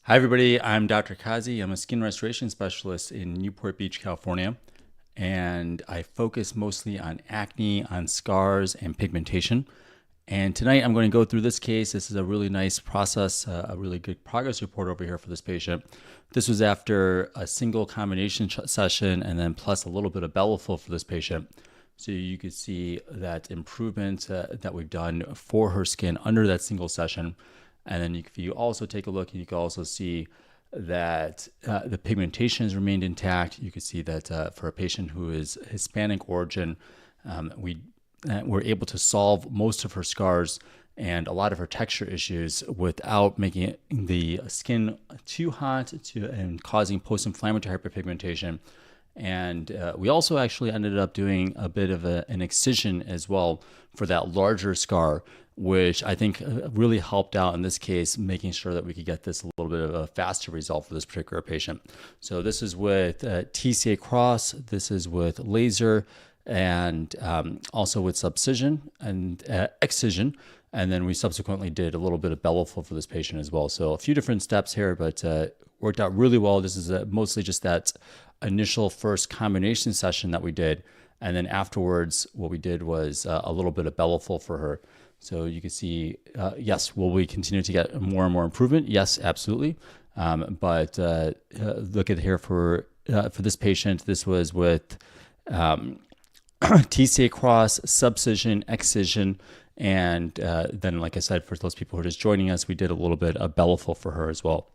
Hi everybody, I'm Dr. Qazi. I'm a skin restoration specialist in Newport Beach, California, and I focus mostly on acne, on scars, and pigmentation. And tonight I'm going to go through this case. This is a really nice process, a really good progress report over here for this patient. This was after a single combination session and then plus a little bit of Bellafill for this patient. So you could see that improvement that we've done for her skin under that single session. And then if you also take a look, you can also see that the pigmentation has remained intact. You can see that for a patient who is Hispanic origin, we were able to solve most of her scars and a lot of her texture issues without making the skin too hot and causing post-inflammatory hyperpigmentation. And we also actually ended up doing a bit of an excision as well for that larger scar, which I think really helped out in this case, making sure that we could get this a little bit of a faster result for this particular patient. So this is with TCA Cross, this is with laser, and also with Subcision and Excision. And then we subsequently did a little bit of Bellafill for this patient as well. So a few different steps here, but worked out really well. This is mostly just that initial first combination session that we did. And then afterwards, what we did was a little bit of Bellafill for her. So you can see, yes, will we continue to get more and more improvement? Yes, absolutely. But look at here for this patient, this was with TCA Cross, Subcision, Excision, and then, like I said, for those people who are just joining us, we did a little bit of Bellafill for her as well.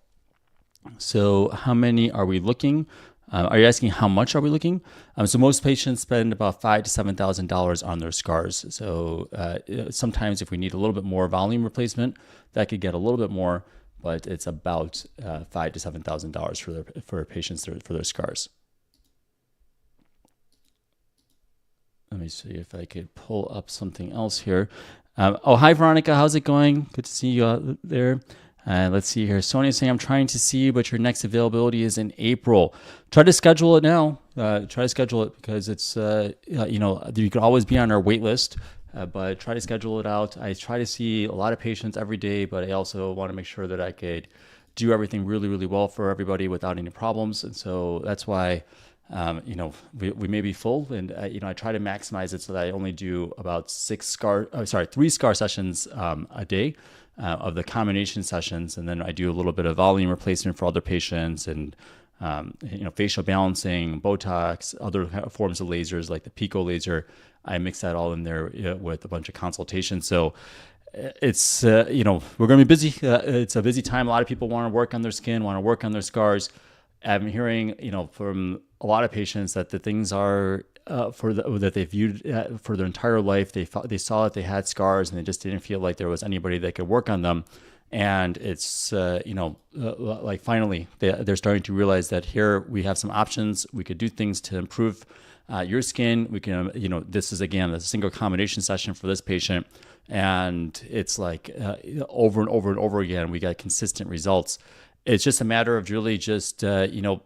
So how many are we looking? Are you asking how much are we looking? So most patients spend about $5,000 to $7,000 on their scars. So sometimes if we need a little bit more volume replacement, that could get a little bit more, but it's about $5,000 to $7,000 for patients for their scars. Let me see if I could pull up something else here. Oh, hi Veronica, how's it going? Good to see you out there. Let's see here. Sonia's saying, I'm trying to see you, but your next availability is in April. Try to schedule it now. Try to schedule it because it's, you know, you could always be on our wait list, but try to schedule it out. I try to see a lot of patients every day, but I also want to make sure that I could do everything really, really well for everybody without any problems. And so that's why, you know, we may be full, and you know, I try to maximize it so that I only do about 3 scar sessions a day of the combination sessions, and then I do a little bit of volume replacement for other patients, and you know, facial balancing, Botox, other forms of lasers like the Pico laser. I mix that all in there with a bunch of consultations. So it's you know, we're going to be busy. It's a busy time. A lot of people want to work on their skin, want to work on their scars. I'm hearing, you know, from a lot of patients that the things are that they viewed for their entire life. They saw that they had scars and they just didn't feel like there was anybody that could work on them. And it's, you know, like finally they're starting to realize that here we have some options. We could do things to improve your skin. We can, you know, this is again a single combination session for this patient. And it's like over and over and over again, we got consistent results. It's just a matter of really just, you know,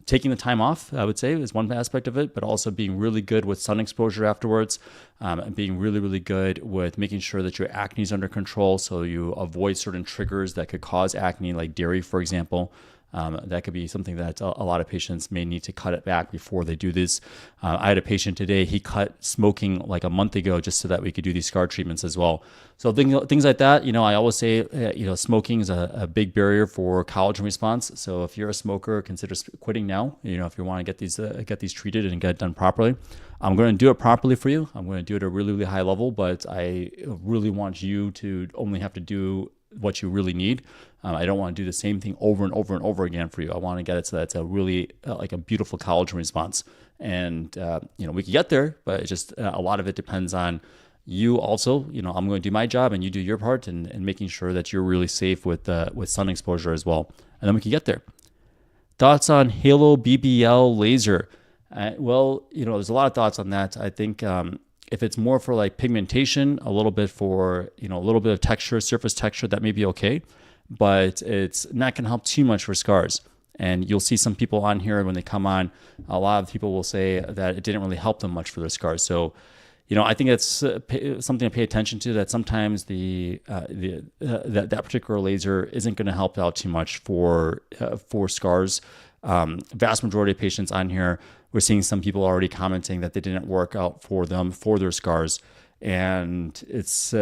taking the time off, I would say, is one aspect of it, but also being really good with sun exposure afterwards, and being really, really good with making sure that your acne is under control so you avoid certain triggers that could cause acne, like dairy, for example. That could be something that a lot of patients may need to cut it back before they do this. I had a patient today, he cut smoking like a month ago just so that we could do these scar treatments as well. So things like that, you know, I always say, you know, smoking is a big barrier for collagen response. So if you're a smoker, consider quitting now, you know, if you want to get these treated and get it done properly. I'm going to do it properly for you. I'm going to do it at a really, really high level, but I really want you to only have to do what you really need. I don't want to do the same thing over and over and over again for you. I want to get it so that it's a really like a beautiful collagen response. And you know, we can get there, but it's just a lot of it depends on you also. You know, I'm going to do my job and you do your part, and making sure that you're really safe with sun exposure as well. And then we can get there. Thoughts on Halo BBL laser? Well, you know, there's a lot of thoughts on that. I think if it's more for like pigmentation, a little bit for, you know, a little bit of texture, surface texture, that may be okay, but it's not going to help too much for scars. And you'll see some people on here when they come on, a lot of people will say that it didn't really help them much for their scars. So I think that's something to pay attention to. That sometimes that particular laser isn't going to help out too much for scars. Vast majority of patients on here, we're seeing some people already commenting that they didn't work out for them for their scars, and it's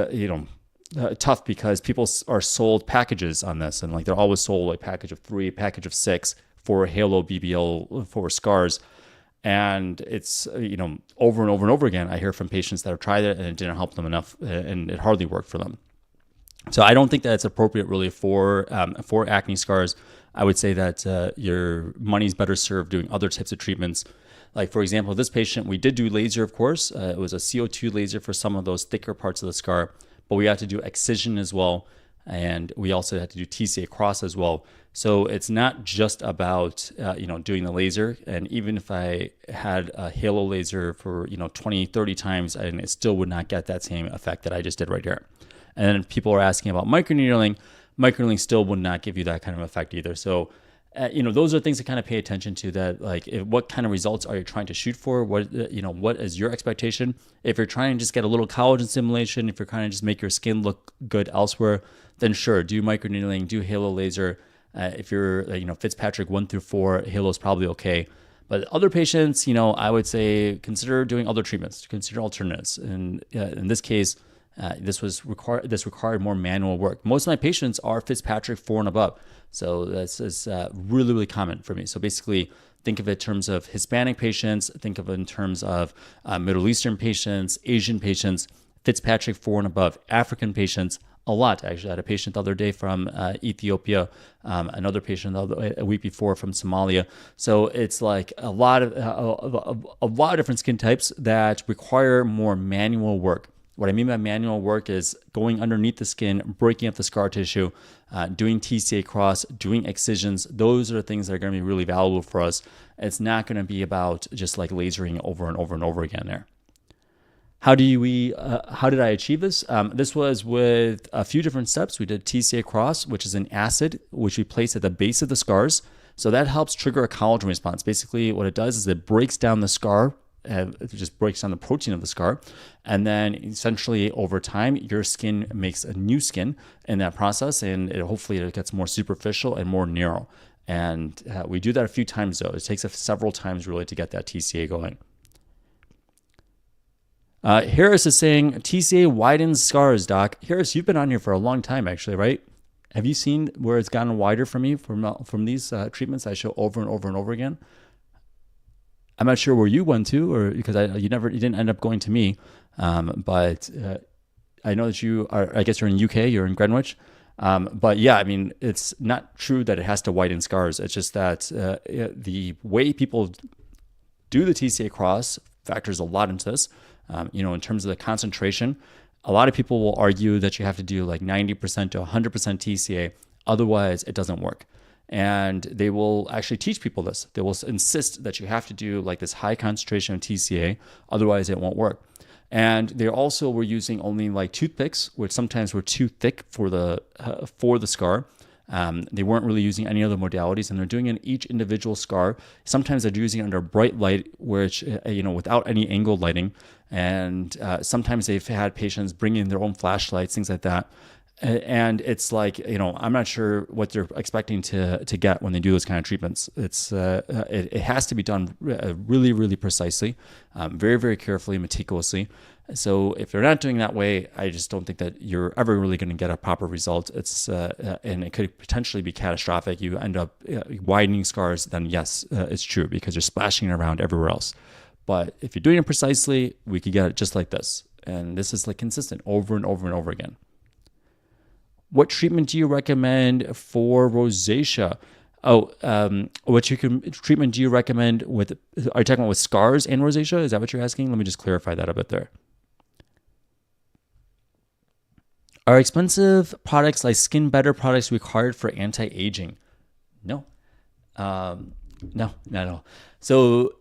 tough because people are sold packages on this, and like they're always sold like package of 3, package of 6 for Halo BBL for scars. And it's, over and over and over again, I hear from patients that have tried it and it didn't help them enough, and it hardly worked for them. So I don't think that it's appropriate really for acne scars. I would say that your money's better served doing other types of treatments. Like, for example, this patient, we did do laser, of course. It was a CO2 laser for some of those thicker parts of the scar, but we had to do Excision as well. And we also had to do TCA Cross as well. So it's not just about, doing the laser. And even if I had a Halo laser for, 20, 30 times, and it still would not get that same effect that I just did right here. And then people are asking about microneedling. Microneedling still would not give you that kind of effect either. So, those are things to kind of pay attention to, that like what kind of results are you trying to shoot for? What is your expectation? If you're trying to just get a little collagen stimulation, if you're trying to just make your skin look good elsewhere, then sure, do microneedling, do Halo laser. If you're, Fitzpatrick 1 through 4, Halo is probably okay. But other patients, I would say consider doing other treatments, consider alternatives. And in this case, this required more manual work. Most of my patients are Fitzpatrick 4 and above. So this is really, really common for me. So basically, think of it in terms of Hispanic patients, think of it in terms of Middle Eastern patients, Asian patients, Fitzpatrick 4 and above, African patients, a lot. Actually, I had a patient the other day from Ethiopia, another patient a week before from Somalia. So it's like a lot of different skin types that require more manual work. What I mean by manual work is going underneath the skin, breaking up the scar tissue, doing TCA Cross, doing excisions. Those are the things that are going to be really valuable for us. It's not going to be about just like lasering over and over and over again there. How did I achieve this? This was with a few different steps. We did TCA Cross, which is an acid, which we place at the base of the scars. So that helps trigger a collagen response. Basically, what it does is it breaks down the scar. It just breaks down the protein of the scar. And then essentially over time, your skin makes a new skin in that process. And hopefully it gets more superficial and more narrow. And we do that a few times though. It takes us several times really to get that TCA going. Harris is saying, TCA widens scars, Doc. Harris, you've been on here for a long time actually, right? Have you seen where it's gotten wider for me from these treatments I show over and over and over again? I'm not sure where you went to, or because you didn't end up going to me, but I know that you are. I guess you're in UK. You're in Greenwich, but yeah, I mean, it's not true that it has to widen scars. It's just that the way people do the TCA Cross factors a lot into this. In terms of the concentration, a lot of people will argue that you have to do like 90% to 100% TCA, otherwise it doesn't work. And they will actually teach people this. They will insist that you have to do like this high concentration of TCA, otherwise it won't work. And they also were using only like toothpicks, which sometimes were too thick for the scar. They weren't really using any other modalities, and they're doing it in each individual scar. Sometimes they're using it under bright light, which without any angled lighting. And sometimes they've had patients bring in their own flashlights, things like that. And it's like, I'm not sure what they're expecting to get when they do those kind of treatments. It has to be done really, really precisely, very, very carefully, meticulously. So if you're not doing that way, I just don't think that you're ever really going to get a proper result. And it could potentially be catastrophic. You end up widening scars, then yes, it's true because you're splashing it around everywhere else. But if you're doing it precisely, we could get it just like this. And this is like consistent over and over and over again. What treatment do you recommend for rosacea? Treatment do you recommend with? Are you talking about with scars and rosacea? Is that what you're asking? Let me just clarify that a bit there. Are expensive products like Skin Better products required for anti-aging? No, no, not at all. So,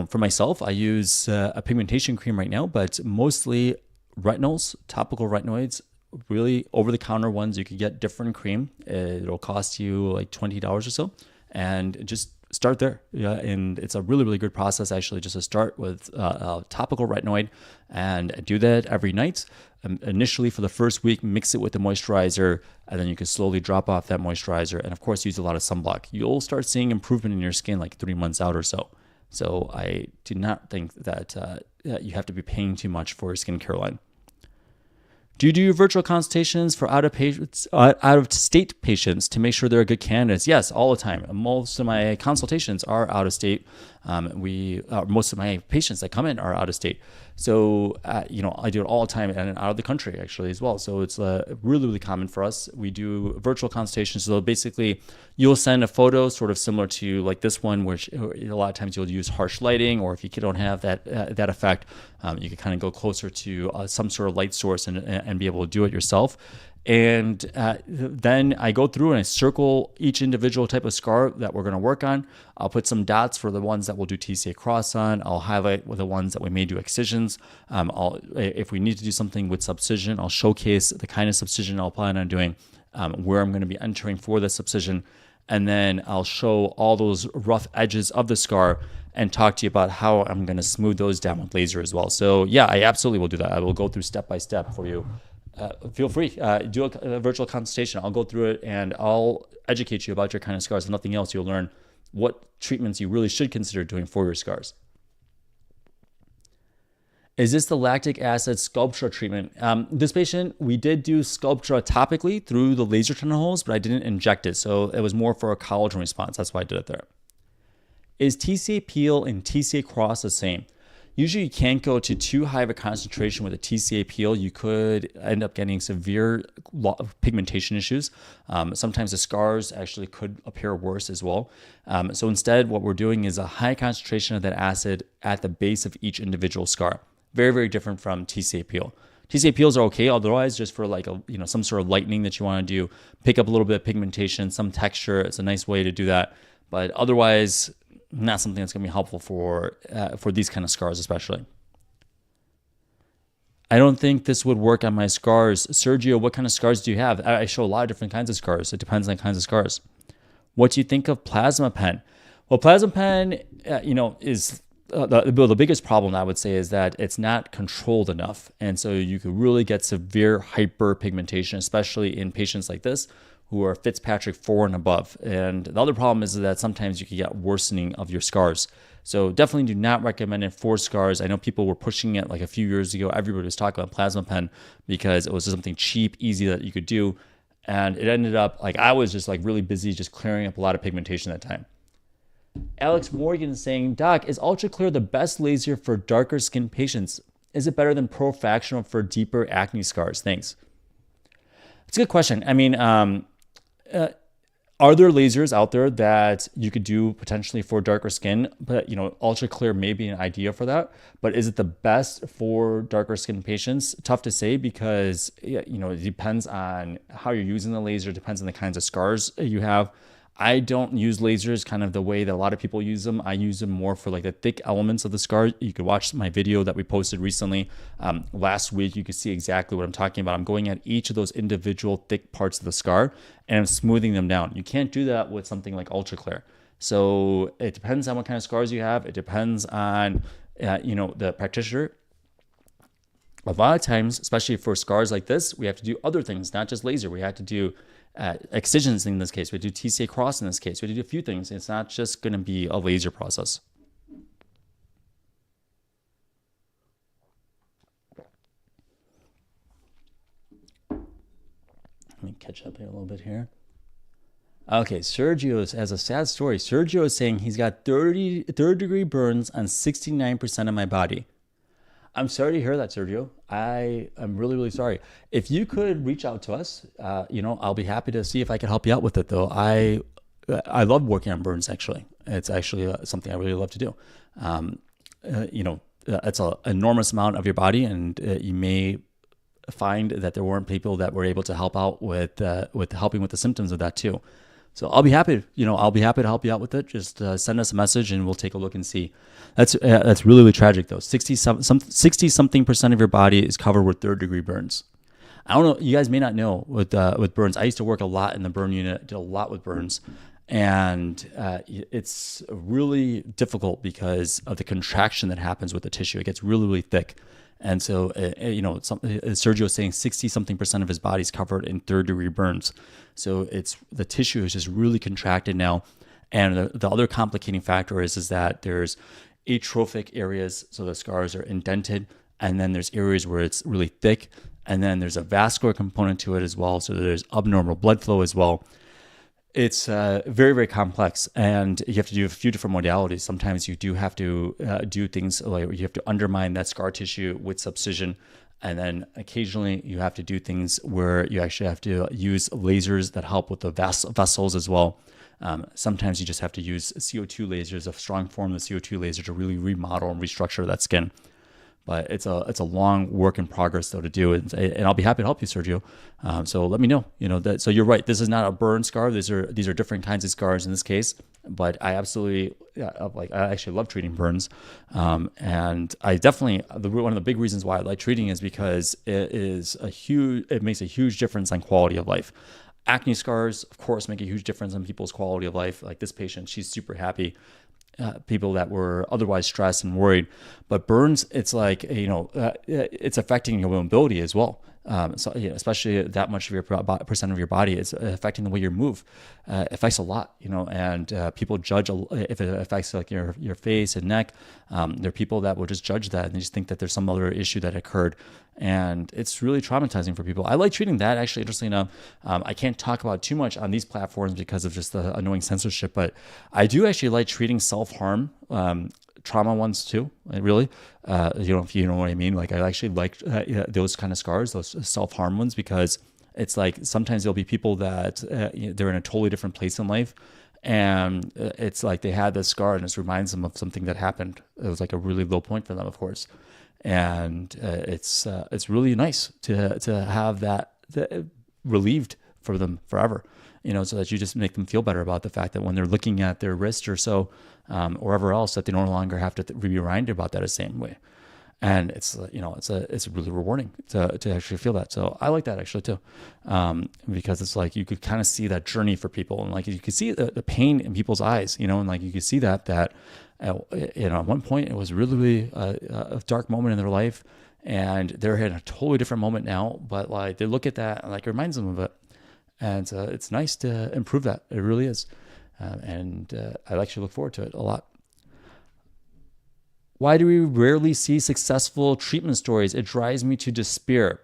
for myself, I use a pigmentation cream right now, but mostly retinols, topical retinoids. Really over-the-counter ones, you could get different cream. It'll cost you like $20 or so, and just start there. Yeah, and it's a really good process actually, just to start with a topical retinoid and do that every night. Initially for the first week, mix it with the moisturizer, and then you can slowly drop off that moisturizer, and of course use a lot of sunblock. You'll start seeing improvement in your skin like 3 months out or so. So I do not think that you have to be paying too much for your skincare line. Do you do virtual consultations for out-of-state patients to make sure they're good candidates? Yes, all the time. Most of my consultations are out of state. Most of my patients that come in are out of state. So, I do it all the time and out of the country actually as well. So it's really common for us. We do virtual consultations. So basically you'll send a photo sort of similar to like this one, which a lot of times you'll use harsh lighting, or if you don't have that effect, you can kind of go closer to some sort of light source and be able to do it yourself. And then I go through and I circle each individual type of scar that we're going to work on. I'll put some dots for the ones that we'll do TCA Cross on. I'll highlight the ones that we may do excisions. If we need to do something with subcision, I'll showcase the kind of subcision I'll plan on doing, where I'm going to be entering for the subcision. And then I'll show all those rough edges of the scar and talk to you about how I'm going to smooth those down with laser as well. So yeah, I absolutely will do that. I will go through step by step for you. Feel free, do a virtual consultation. I'll go through it and I'll educate you about your kind of scars. If nothing else, you'll learn what treatments you really should consider doing for your scars. Is this the lactic acid Sculptra treatment? This patient, we did do Sculptra topically through the laser tunnel holes, but I didn't inject it. So it was more for a collagen response. That's why I did it there. Is TCA Peel and TCA Cross the same? Usually you can't go to too high of a concentration with a TCA Peel. You could end up getting severe pigmentation issues. Sometimes the scars actually could appear worse as well. So instead, what we're doing is a high concentration of that acid at the base of each individual scar. Very different from TCA Peel. TCA Peels are okay, otherwise just for like some sort of lightening that you want to do, pick up a little bit of pigmentation, some texture. It's a nice way to do that. But otherwise, not something that's going to be helpful for these kind of scars especially. I don't think this would work on my scars. Sergio, what kind of scars do you have? I show a lot of different kinds of scars. It depends on kinds of scars. What do you think of plasma pen? Well, plasma pen, is the biggest problem I would say is that it's not controlled enough. And so you could really get severe hyperpigmentation, especially in patients like this who are Fitzpatrick 4 and above. And the other problem is that sometimes you can get worsening of your scars. So definitely do not recommend it for scars. I know people were pushing it like a few years ago. Everybody was talking about plasma pen because it was something cheap, easy that you could do. And it ended up like I was just like really busy just clearing up a lot of pigmentation at that time. Alex Morgan is saying, Doc, is Ultra Clear the best laser for darker skin patients? Is it better than ProFractional for deeper acne scars? Thanks. It's a good question. I mean, are there lasers out there that you could do potentially for darker skin? But, Ultra Clear may be an idea for that. But is it the best for darker skin patients? Tough to say because, it depends on how you're using the laser, depends on the kinds of scars you have. I don't use lasers kind of the way that a lot of people use them. I use them more for like the thick elements of the scar. You could watch my video that we posted recently last week. You can see exactly what I'm talking about. I'm going at each of those individual thick parts of the scar and I'm smoothing them down. You can't do that with something like Ultra Clear. So it depends on what kind of scars you have. It depends on, the practitioner. A lot of times, especially for scars like this, we have to do other things, not just laser. We have to do excisions in this case. We do TCA Cross in this case. We do a few things. It's not just going to be a laser process. Let me catch up here a little bit here. Okay, Sergio has a sad story. Sergio is saying he's got third-degree burns on 69% of my body. I'm sorry to hear that, Sergio. I am really sorry. If you could reach out to us, I'll be happy to see if I can help you out with it, though. I love working on burns, actually. It's actually something I really love to do. It's an enormous amount of your body, and you may find that there weren't people that were able to help out with helping with the symptoms of that, too. So I'll be happy, to help you out with it. Just send us a message and we'll take a look and see. That's really tragic though. 60-something% of your body is covered with third-degree burns. I don't know. You guys may not know with burns. I used to work a lot in the burn unit. Did a lot with burns, And it's really difficult because of the contraction that happens with the tissue. It gets really, really thick. And so, Sergio was saying 60-something% of his body is covered in third-degree burns. So the tissue is just really contracted now. And the other complicating factor is that there's atrophic areas, so the scars are indented, and then there's areas where it's really thick, and then there's a vascular component to it as well. So there's abnormal blood flow as well. It's very, very complex, and you have to do a few different modalities. Sometimes you do have to do things like you have to undermine that scar tissue with subcision, and then occasionally you have to do things where you actually have to use lasers that help with the vessels as well. Sometimes you just have to use CO2 lasers, a strong form of CO2 laser, to really remodel and restructure that skin. But it's a long work in progress though to do, and I'll be happy to help you, Sergio. So let me know. So you're right. This is not a burn scar. These are different kinds of scars in this case. But I absolutely I actually love treating burns, and I definitely one of the big reasons why I like treating is because it makes a huge difference on quality of life. Acne scars, of course, make a huge difference on people's quality of life. Like this patient, she's super happy. People that were otherwise stressed and worried, but burns, it's like it's affecting your mobility as well. Especially that much of your percent of your body, it's affecting the way you move. It affects a lot, and people judge if it affects like your face and neck. There are people that will just judge that and they just think that there's some other issue that occurred, and it's really traumatizing for people. I like treating that, actually. Interestingly enough, I can't talk about too much on these platforms because of just the annoying censorship, but I do actually like treating self-harm trauma ones too, really. If you know what I mean. Like I actually like those kind of scars, those self-harm ones, because it's like sometimes there'll be people that they're in a totally different place in life, and it's like they had this scar and it reminds them of something that happened. It was like a really low point for them, of course, and it's really nice to have that relieved for them forever. So that you just make them feel better about the fact that when they're looking at their wrist or so, or wherever else, that they no longer have to be reminded about that the same way. And it's really rewarding to actually feel that. So I like that actually too, because it's like you could kind of see that journey for people, and like you could see the pain in people's eyes, and like you could see that at one point it was really a dark moment in their life, and they're in a totally different moment now. But like they look at that and like it reminds them of it. And it's nice to improve that. It really is. And I actually look forward to it a lot. Why do we rarely see successful treatment stories? It drives me to despair.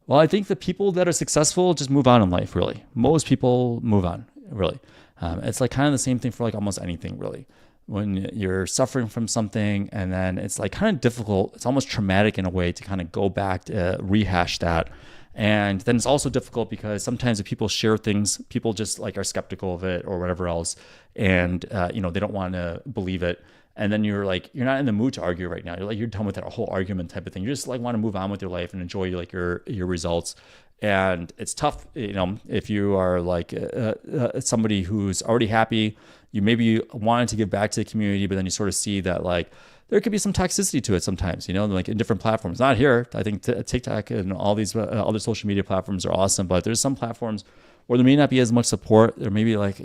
Well, I think the people that are successful just move on in life, really. Most people move on, really. It's like kind of the same thing for like almost anything, really. When you're suffering from something and then it's like kind of difficult, it's almost traumatic in a way to kind of go back to rehash that. And then it's also difficult because sometimes if people share things, people just like are skeptical of it or whatever else. And, they don't want to believe it. And then you're not in the mood to argue right now. You're done with that whole argument type of thing. You just like want to move on with your life and enjoy like your results. And it's tough, if you are like somebody who's already happy, you maybe wanted to give back to the community, but then you sort of see that like, there could be some toxicity to it sometimes, like in different platforms. Not here. I think TikTok and all these other social media platforms are awesome, but there's some platforms where there may not be as much support. There may be like,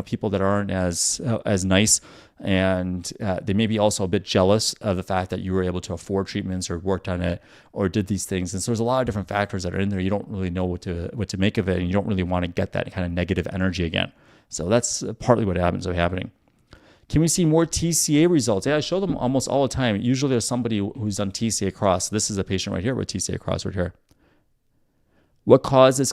people that aren't as nice, and they may be also a bit jealous of the fact that you were able to afford treatments or worked on it or did these things. And so there's a lot of different factors that are in there. You don't really know what to make of it, and you don't really want to get that kind of negative energy again. So that's partly what ends up happening. Can we see more TCA results? Yeah, I show them almost all the time. Usually there's somebody who's done TCA Cross. This is a patient right here with TCA Cross right here. What caused this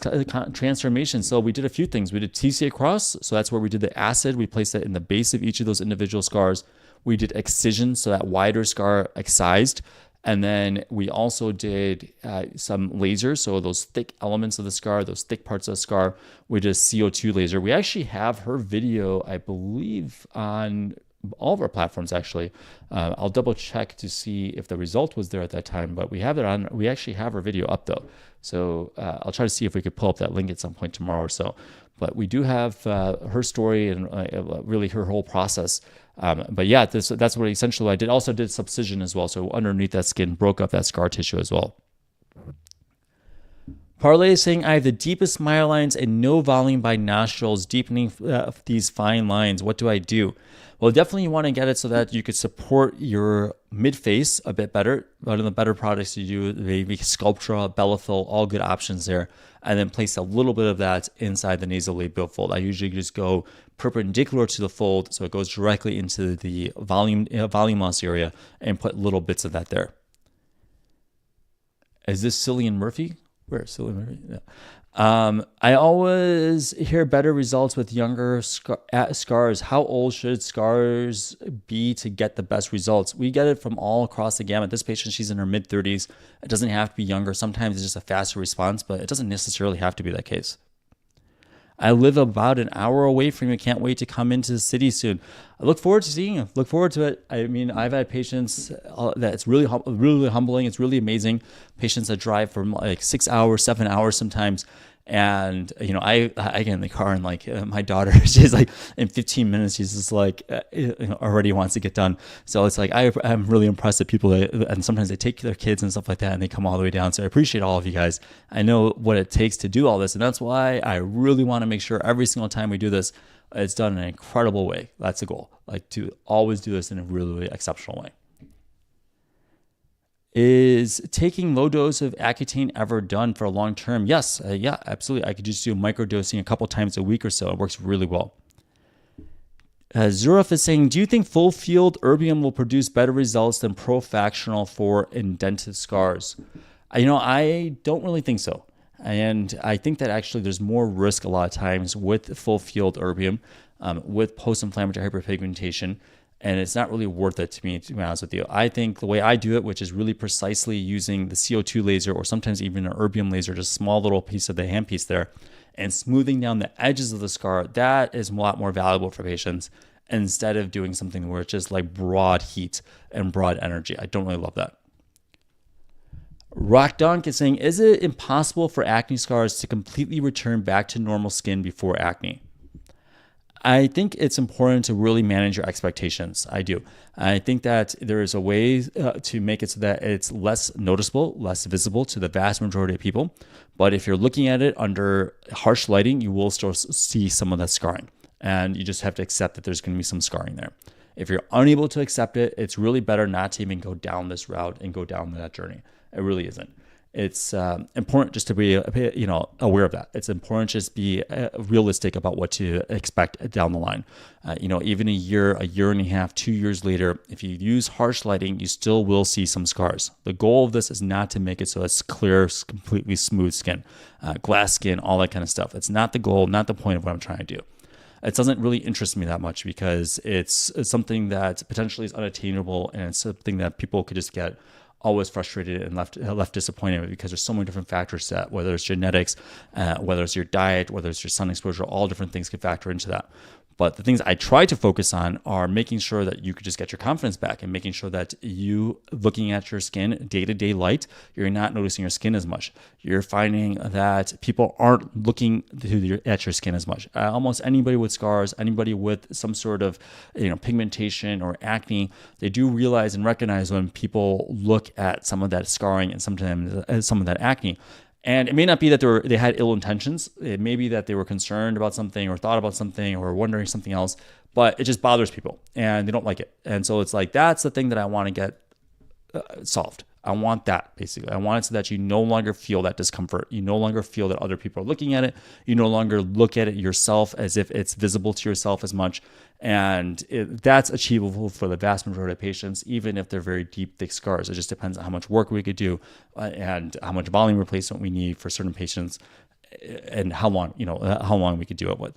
transformation? So we did a few things. We did TCA Cross. So that's where we did the acid. We placed it in the base of each of those individual scars. We did Excision, so that wider scar excised. And then we also did some lasers. So those thick elements of the scar, those thick parts of the scar, we did a CO2 laser. We actually have her video, I believe, on all of our platforms, actually. I'll double check to see if the result was there at that time, but we have it on. We actually have her video up though. So I'll try to see if we could pull up that link at some point tomorrow or so. But we do have her story and really her whole process. But yeah, that's what essentially I did. Also did subcision as well. So underneath that skin, broke up that scar tissue as well. Parlay is saying, I have the deepest smile lines and no volume by nostrils, deepening these fine lines. What do I do? Well, definitely you want to get it so that you could support your mid-face a bit better. One of the better products you do, maybe Sculptra, Bellafill, all good options there. And then place a little bit of that inside the nasolabial fold. I usually just go perpendicular to the fold, so it goes directly into the volumous area, and put little bits of that there. Is this Cillian Murphy? Where Cillian Murphy? Yeah. I always hear better results with younger scars. How old should scars be to get the best results? We get it from all across the gamut. This patient, she's in her mid-30s. It doesn't have to be younger. Sometimes it's just a faster response, but it doesn't necessarily have to be that case. I live about an hour away from you. Can't wait to come into the city soon. I look forward to seeing you. Look forward to it. I mean, I've had patients that it's really humbling. It's really amazing. Patients that drive for like 6 hours, 7 hours sometimes. And, you know, I get in the car and like my daughter, she's like in 15 minutes, she's just like already wants to get done. So it's like, I'm really impressed at people and sometimes they take their kids and stuff like that and they come all the way down. So I appreciate all of you guys. I know what it takes to do all this. And that's why I really want to make sure every single time we do this, it's done in an incredible way. That's the goal, like to always do this in a really, really exceptional way. Is taking low dose of Accutane ever done for a long term? Yes, yeah, absolutely. I could just do microdosing a couple times a week or so. It works really well. Zuraf is saying, do you think full field erbium will produce better results than ProFractional for indented scars? I don't really think so. And I think that actually there's more risk a lot of times with full field erbium, with post-inflammatory hyperpigmentation. And it's not really worth it to me, to be honest with you. I think the way I do it, which is really precisely using the CO2 laser or sometimes even an erbium laser, just a small little piece of the handpiece there, and smoothing down the edges of the scar, that is a lot more valuable for patients instead of doing something where it's just like broad heat and broad energy. I don't really love that. Rock Dunk is saying, is it impossible for acne scars to completely return back to normal skin before acne? I think it's important to really manage your expectations. I do. I think that there is a way to make it so that it's less noticeable, less visible to the vast majority of people. But if you're looking at it under harsh lighting, you will still see some of that scarring. And you just have to accept that there's going to be some scarring there. If you're unable to accept it, it's really better not to even go down this route and go down that journey. It really isn't. It's important just to be, aware of that. It's important to just be realistic about what to expect down the line. Even a year and a half, 2 years later, if you use harsh lighting, you still will see some scars. The goal of this is not to make it so it's clear, completely smooth skin, glass skin, all that kind of stuff. It's not the goal, not the point of what I'm trying to do. It doesn't really interest me that much because it's something that potentially is unattainable and it's something that people could just get always frustrated and left disappointed with because there's so many different factors set, whether it's genetics, whether it's your diet, whether it's your sun exposure, all different things could factor into that. But the things I try to focus on are making sure that you could just get your confidence back and making sure that you looking at your skin day-to-day light, you're not noticing your skin as much. You're finding that people aren't looking at your skin as much. Almost anybody with scars, anybody with some sort of pigmentation or acne, they do realize and recognize when people look at some of that scarring and sometimes some of that acne. And it may not be that they had ill intentions. It may be that they were concerned about something or thought about something or wondering something else, but it just bothers people and they don't like it. And so it's like, that's the thing that I want to get solved. I want that basically. I want it so that you no longer feel that discomfort. You no longer feel that other people are looking at it. You no longer look at it yourself as if it's visible to yourself as much. And that's achievable for the vast majority of patients, even if they're very deep, thick scars. It just depends on how much work we could do and how much volume replacement we need for certain patients and how long we could do it with.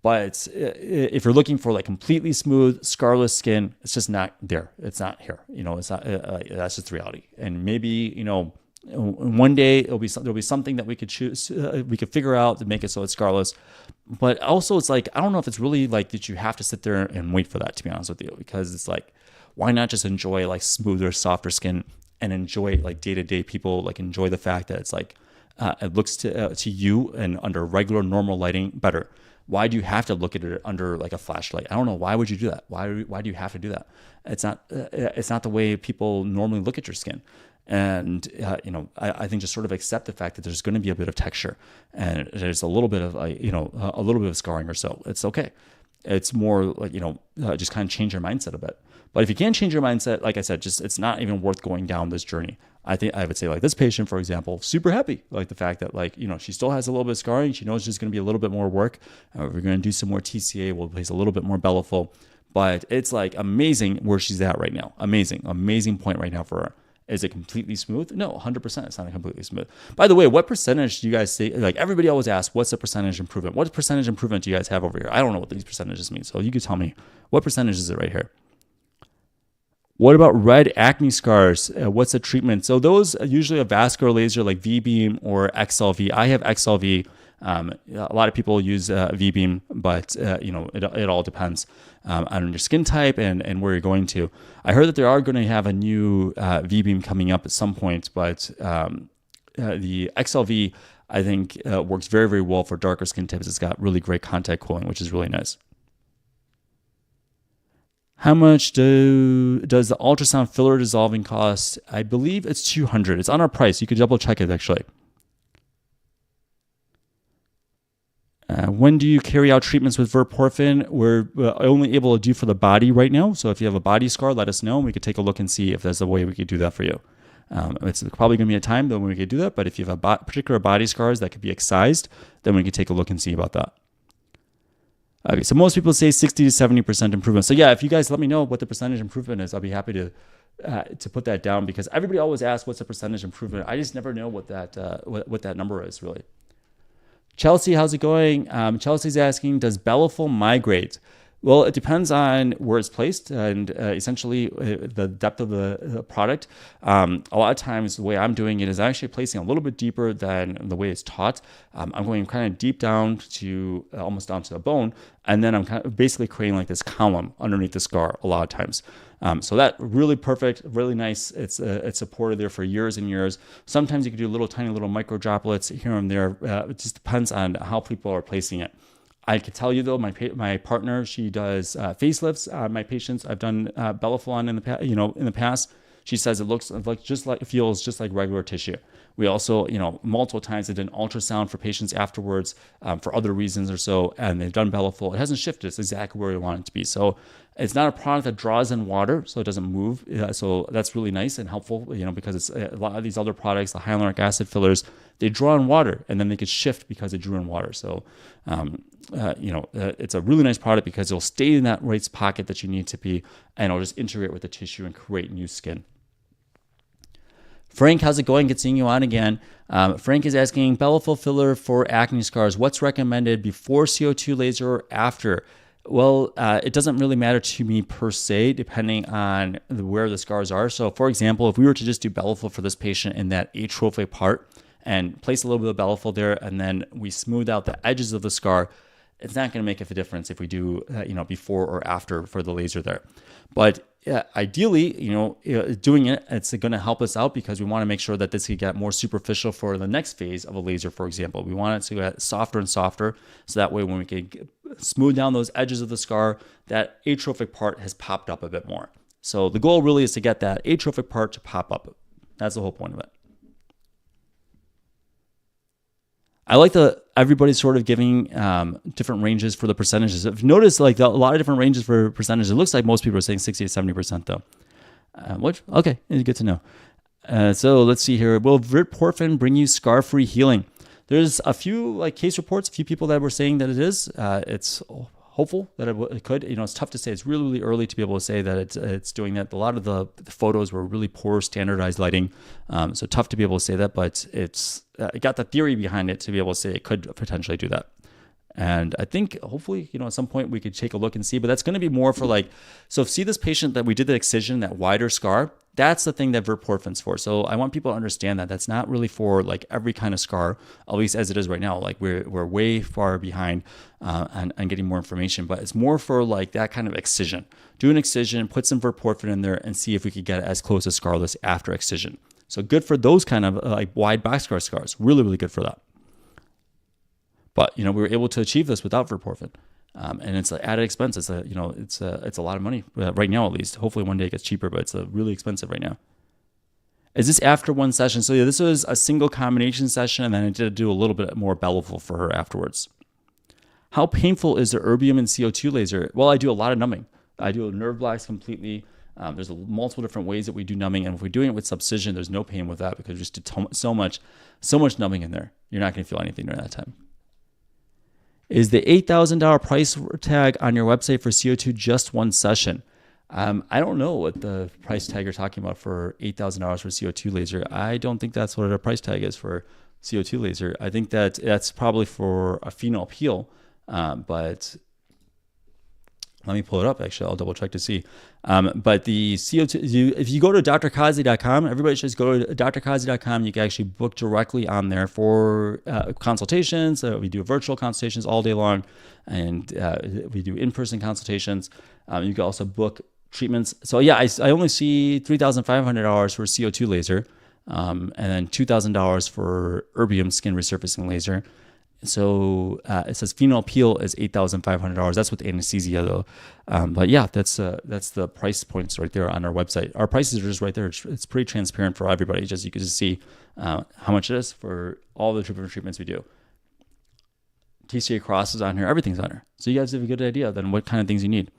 But if you're looking for like completely smooth, scarless skin, it's just not there. It's not here. It's not. That's just the reality. And maybe one day there'll be something that we could choose. We could figure out to make it so it's scarless. But also, it's like I don't know if it's really like that you have to sit there and wait for that. To be honest with you, because it's like, why not just enjoy like smoother, softer skin and enjoy like day-to-day people like enjoy the fact that it's like it looks to you and under regular normal lighting better. Why do you have to look at it under like a flashlight? I don't know. Why would you do that? Why do you have to do that? It's not the way people normally look at your skin. And, I think just sort of accept the fact that there's going to be a bit of texture and there's a little bit of, a little bit of scarring or so. It's okay. It's more like, just kind of change your mindset a bit. But if you can't change your mindset, like I said, just it's not even worth going down this journey. I think I would say like this patient, for example, super happy. Like the fact that she still has a little bit of scarring. She knows there's going to be a little bit more work. We're going to do some more TCA. We'll place a little bit more Bellafill. But it's like amazing where she's at right now. Amazing point right now for her. Is it completely smooth? No, 100%. It's not completely smooth. By the way, what percentage do you guys say? Like everybody always asks, what's the percentage improvement? What percentage improvement do you guys have over here? I don't know what these percentages mean. So you could tell me what percentage is it right here? What about red acne scars? What's the treatment? So those are usually a vascular laser like V-beam or XLV. I have XLV. A lot of people use V-beam, but it all depends on your skin type and where you're going to. I heard that they are going to have a new V-beam coming up at some point, but the XLV I think works very, very well for darker skin types. It's got really great contact cooling, which is really nice. How much does the ultrasound filler dissolving cost? I believe it's $200. It's on our price. You could double check it actually. When do you carry out treatments with Verteporfin? We're only able to do for the body right now. So if you have a body scar, let us know and we could take a look and see if there's a way we could do that for you. It's probably going to be a time though when we could do that. But if you have particular body scars that could be excised, then we could take a look and see about that. Okay, so most people say 60 to 70% improvement. So yeah, if you guys let me know what the percentage improvement is, I'll be happy to put that down because everybody always asks what's the percentage improvement. I just never know what that number is really. Chelsea, how's it going? Chelsea's asking, does Bellafill migrate? Well, it depends on where it's placed and essentially the depth of the product. A lot of times the way I'm doing it is actually placing a little bit deeper than the way it's taught. I'm going kind of deep down to almost down to the bone. And then I'm kind of basically creating like this column underneath the scar a lot of times. So that really perfect, really nice. It's supported there for years and years. Sometimes you can do tiny little micro droplets here and there. It just depends on how people are placing it. I can tell you though, my partner, she does facelifts. My patients, I've done Bellafill on in the past. She says it feels just like regular tissue. We also, multiple times have done ultrasound for patients afterwards for other reasons or so, and they've done Bellafill. It hasn't shifted. It's exactly where we want it to be. So it's not a product that draws in water, so it doesn't move. So that's really nice and helpful, because it's a lot of these other products, the hyaluronic acid fillers, they draw in water and then they could shift because they drew in water. So, it's a really nice product because it'll stay in that right pocket that you need to be, and it'll just integrate with the tissue and create new skin. Frank, how's it going? Good seeing you on again. Frank is asking, Bellafill filler for acne scars, what's recommended before CO2 laser or after? Well, it doesn't really matter to me per se, depending on where the scars are. So for example, if we were to just do Bellafill for this patient in that atrophic part and place a little bit of Bellafill there, and then we smooth out the edges of the scar, it's not going to make a difference if we do, before or after for the laser there. But ideally, doing it's going to help us out because we want to make sure that this can get more superficial for the next phase of a laser, for example. We want it to get softer and softer, so that way when we can smooth down those edges of the scar, that atrophic part has popped up a bit more. So the goal really is to get that atrophic part to pop up. That's the whole point of it. I like everybody's sort of giving different ranges for the percentages. If you notice, a lot of different ranges for percentages. It looks like most people are saying 60 to 70% though. Okay, it's good to know. So let's see here. Will Verteporfin bring you scar-free healing? There's a few case reports, a few people that were saying that it is. It's hopeful that it could. It's tough to say. It's really, really early to be able to say that it's doing that. A lot of the photos were really poor standardized lighting, so tough to be able to say that. But it got the theory behind it to be able to say it could potentially do that. And I think hopefully, at some point we could take a look and see, but that's going to be more for so see this patient that we did the excision, that wider scar, that's the thing that Verteporfin's for. So I want people to understand that that's not really for every kind of scar, at least as it is right now. We're way far behind on getting more information, but it's more for that kind of excision. Do an excision, put some Verteporfin in there and see if we could get as close as scarless after excision. So good for those kind of wide boxcar scars, really, really good for that. But we were able to achieve this without Verteporfin, and it's an added expense. It's a lot of money right now, at least. Hopefully one day it gets cheaper, but it's really expensive right now. Is this after one session? So yeah, this was a single combination session, and then I did do a little bit more Bellafill for her afterwards. How painful is the erbium and CO2 laser? Well, I do a lot of numbing. I do nerve blocks completely. There's multiple different ways that we do numbing, and if we're doing it with Subcision, there's no pain with that because we just did so much numbing in there. You're not going to feel anything during that time. Is the $8,000 price tag on your website for CO2 just one session? I don't know what the price tag you're talking about for $8,000 for CO2 laser. I don't think that's what a price tag is for CO2 laser. I think that's probably for a phenol peel, but let me pull it up. Actually, I'll double check to see. But the CO2, if you go to drqazi.com, everybody should just go to drqazi.com. You can actually book directly on there for consultations. We do virtual consultations all day long, and we do in-person consultations. You can also book treatments. So yeah, I only see $3,500 for CO2 laser, and then $2,000 for erbium skin resurfacing laser. So it says phenol peel is $8,500. That's with anesthesia though. But yeah, that's the price points right there on our website. Our prices are just right there. It's pretty transparent for everybody. Just you can just see how much it is for all the different treatments we do. TCA Cross is on here. Everything's on here. So you guys have a good idea then what kind of things you need.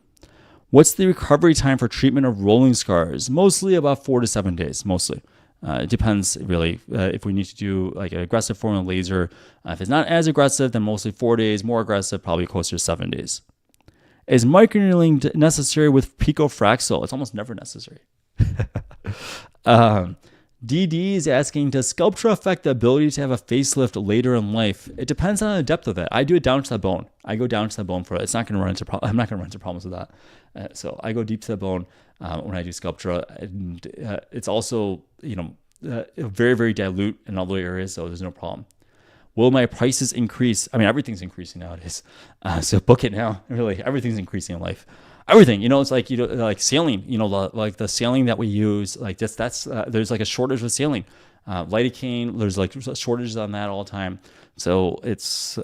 What's the recovery time for treatment of rolling scars? Mostly about 4 to 7 days, mostly. It depends really if we need to do like an aggressive form of laser. If it's not as aggressive, then mostly 4 days. More aggressive, probably closer to 7 days. Is microneedling necessary with ProFractional? It's almost never necessary. DD is asking, does Sculptra affect the ability to have a facelift later in life? It depends on the depth of it. I do it down to the bone. I go down to the bone for it. It's not going to run into I'm not going to run into problems with that. So I go deep to the bone when I do Sculptra, and it's also very, very dilute in other areas, so there's no problem. Will my prices increase? I mean, everything's increasing nowadays. So book it now. Really, everything's increasing in life. Everything, it's like, like saline, like the saline that we use, like that's there's like a shortage of saline. Lidocaine, there's like shortages on that all the time. So it's,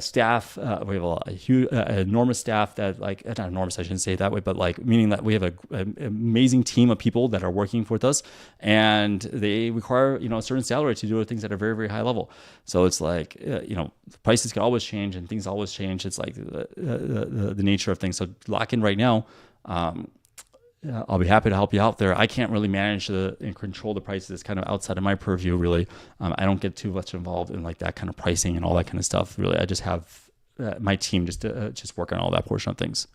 staff, we have a huge, enormous staff that like, not enormous, I shouldn't say it that way, but like meaning that we have an amazing team of people that are working with us, and they require, a certain salary to do things at a very, very high level. So it's like, prices can always change and things always change. It's like the nature of things. So lock in right now. I'll be happy to help you out there. I can't really manage and control the prices. It's kind of outside of my purview, really. I don't get too much involved in like that kind of pricing and all that kind of stuff. Really, I just have my team just work on all that portion of things.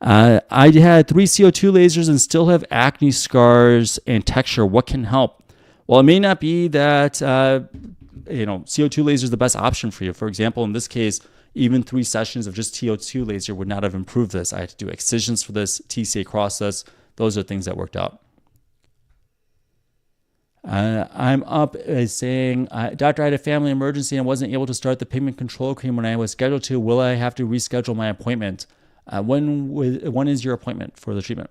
I had 3 CO2 lasers and still have acne scars and texture. What can help? Well, it may not be that CO2 laser is the best option for you. For example, in this case, even 3 sessions of just CO2 laser would not have improved this. I had to do excisions for this, TCA Cross this. Those are things that worked out. I'm up saying, doctor, I had a family emergency and wasn't able to start the pigment control cream when I was scheduled to. Will I have to reschedule my appointment? When is your appointment for the treatment?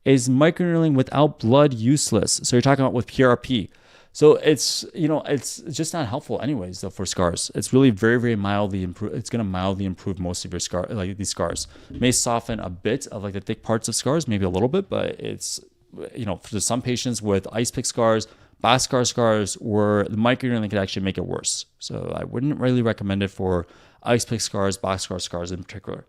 Is microneedling without blood useless? So you're talking about with PRP. So it's just not helpful anyways, though, for scars. It's really very, very mildly improve. It's going to mildly improve most of your these scars. It may soften a bit of like the thick parts of scars, maybe a little bit, but it's, for some patients with ice pick scars, boxcar scars, where the microneedling could actually make it worse. So I wouldn't really recommend it for ice pick scars, boxcar scars in particular.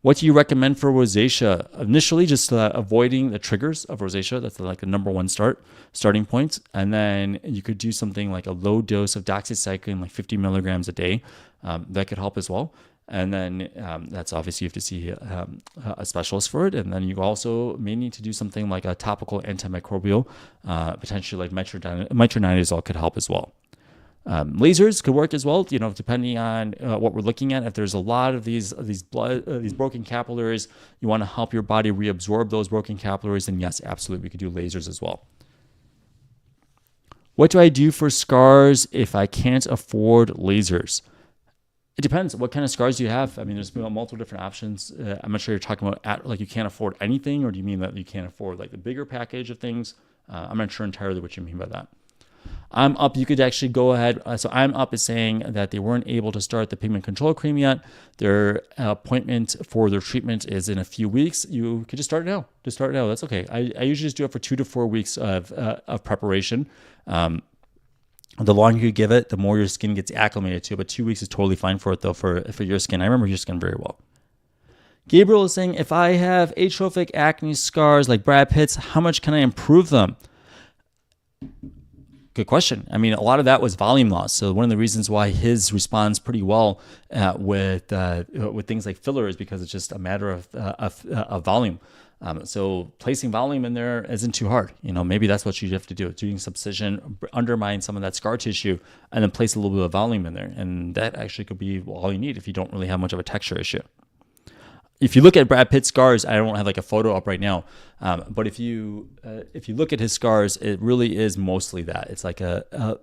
What do you recommend for rosacea? Initially, just avoiding the triggers of rosacea. That's like the number one starting point. And then you could do something like a low dose of doxycycline, like 50 milligrams a day. That could help as well. And then that's obviously you have to see a specialist for it. And then you also may need to do something like a topical antimicrobial, potentially like metronidazole could help as well. Lasers could work as well, depending on what we're looking at. If there's a lot of these broken capillaries, you want to help your body reabsorb those broken capillaries, then yes, absolutely, we could do lasers as well. What do I do for scars if I can't afford lasers? It depends. What kind of scars do you have? I mean, there's multiple different options. I'm not sure you're talking about like you can't afford anything, or do you mean that you can't afford like the bigger package of things? I'm not sure entirely what you mean by that. I'm Up, you could actually go ahead. So I'm Up is saying that they weren't able to start the pigment control cream yet. Their appointment for their treatment is in a few weeks. You could just start it now. Just start it now. That's okay. I usually just do it for 2 to 4 weeks of preparation. The longer you give it, the more your skin gets acclimated to it. But 2 weeks is totally fine for it, though, for your skin. I remember your skin very well. Gabriel is saying, if I have atrophic acne scars like Brad Pitt's, how much can I improve them? Good question. I mean, a lot of that was volume loss. So one of the reasons why his responds pretty well with things like filler is because it's just a matter of volume. So placing volume in there isn't too hard. Maybe that's what you have to do. Doing subcision, undermine some of that scar tissue, and then place a little bit of volume in there. And that actually could be all you need if you don't really have much of a texture issue. If you look at Brad Pitt's scars, I don't have like a photo up right now, but if you look at his scars, it really is mostly that. It's like a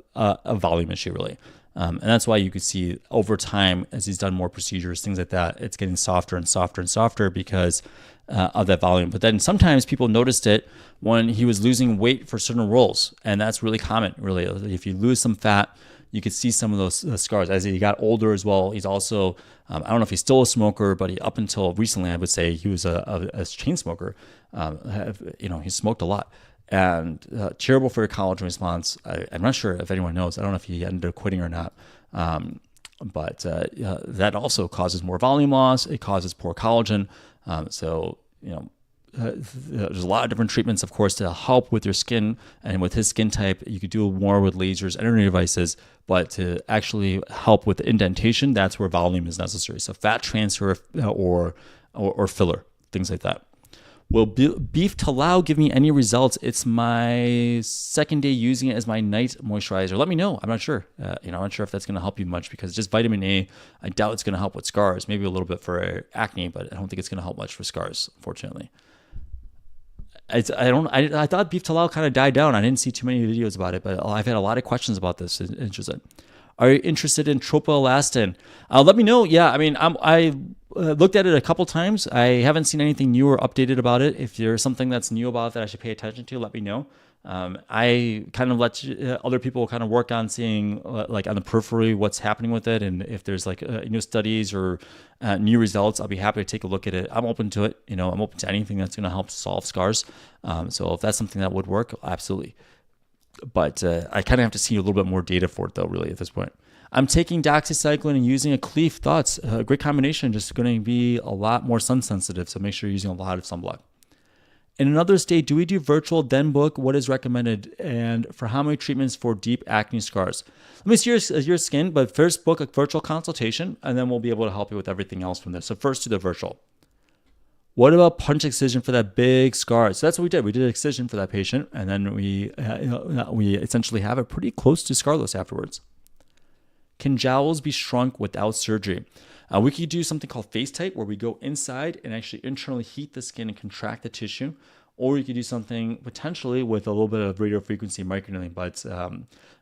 volume issue, really. And that's why you could see over time, as he's done more procedures, things like that, it's getting softer and softer and softer because of that volume. But then sometimes people noticed it when he was losing weight for certain roles, and that's really common, really. If you lose some fat, you could see some of those scars. As he got older as well, he's also, I don't know if he's still a smoker, but up until recently, I would say he was a chain smoker. He smoked a lot. And terrible for your collagen response. I'm not sure if anyone knows. I don't know if he ended up quitting or not. But that also causes more volume loss. It causes poor collagen. There's a lot of different treatments, of course, to help with your skin. And with his skin type, you could do more with lasers, energy devices, but to actually help with the indentation, that's where volume is necessary. So fat transfer or filler, things like that. Will beef tallow give me any results? It's my second day using it as my night moisturizer. Let me know. I'm not sure. I'm not sure if that's going to help you much because just vitamin A, I doubt it's going to help with scars. Maybe a little bit for acne, but I don't think it's going to help much for scars, unfortunately. I thought beef tallow kind of died down. I didn't see too many videos about it, but I've had a lot of questions about this. Interesting. Are you interested in tropoelastin? Let me know. Yeah, I mean, I looked at it a couple times. I haven't seen anything new or updated about it. If there's something that's new about it that I should pay attention to, let me know. I kind of let other people kind of work on seeing like on the periphery what's happening with it, and if there's like new studies or new results, I'll be happy to take a look at it. I'm open to it. I'm open to anything that's going to help solve scars. So if that's something that would work, absolutely. But I kind of have to see a little bit more data for it, though, really, at this point. I'm taking doxycycline and using a Cleave. Thoughts? Great combination. Just going to be a lot more sun sensitive, so make sure you're using a lot of sunblock. In another state, do we do virtual then book? What is recommended? And for how many treatments for deep acne scars? Let me see your skin, but first book a virtual consultation, and then we'll be able to help you with everything else from there. So first do the virtual. What about punch excision for that big scar? So that's what we did. We did excision for that patient, and then we essentially have it pretty close to scarless afterwards. Can jowls be shrunk without surgery? We could do something called face tight, where we go inside and actually internally heat the skin and contract the tissue. Or you could do something potentially with a little bit of radio frequency microneedling, but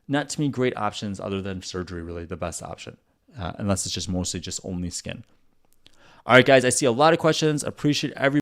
not to me great options other than surgery, really the best option, unless it's just mostly just only skin. All right, guys, I see a lot of questions. Appreciate every